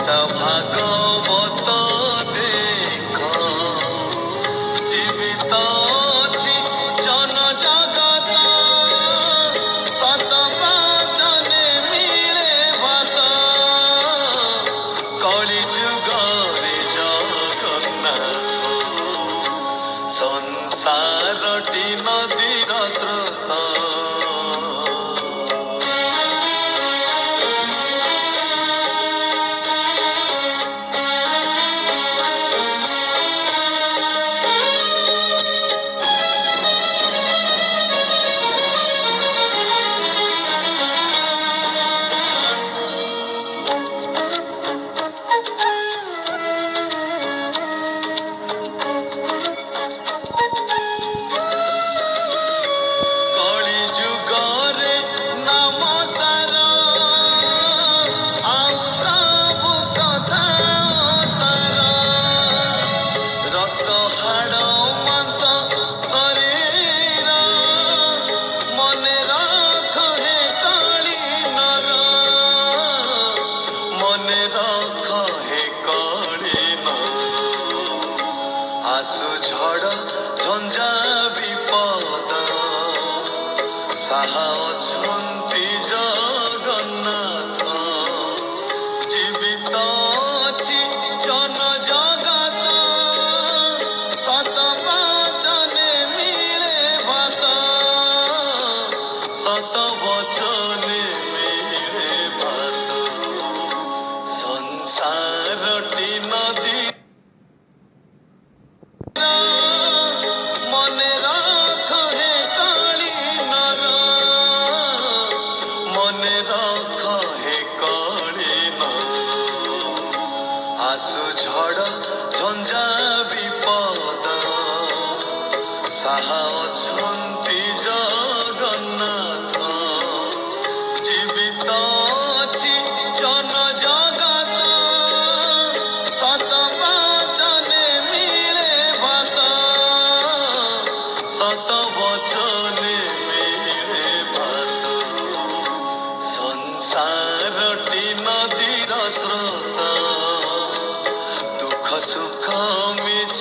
তা ভাগবত দেখ জীবিত ଅଛି জন জগত সত বচনে মিলে ভাত কলি যুগরে জগন্নাথ সংসারটি নদীর স্রোত আসু ঝড় ঝঞ্ঝা বিপদ সাহা অছন্তি জগন্নাথ জীবিত ଅଛି জন জগত সত বচনে মিলে ভাত সত বচনে মিলে ভাত সংসারটি নদী মনে রাখ হে কালী নর মনে রাখ হে কালী নর আসু ঝড় ঝঞ্ঝা বিপদ সাহা অছন্তি জগন্নাথ জীবিত ଅଛି জন জগত সত বচনে মিলে ভাত সত বচনে মিলে ভাত সংসারটি নদীর স্রোত দুঃখ সুখ মিছ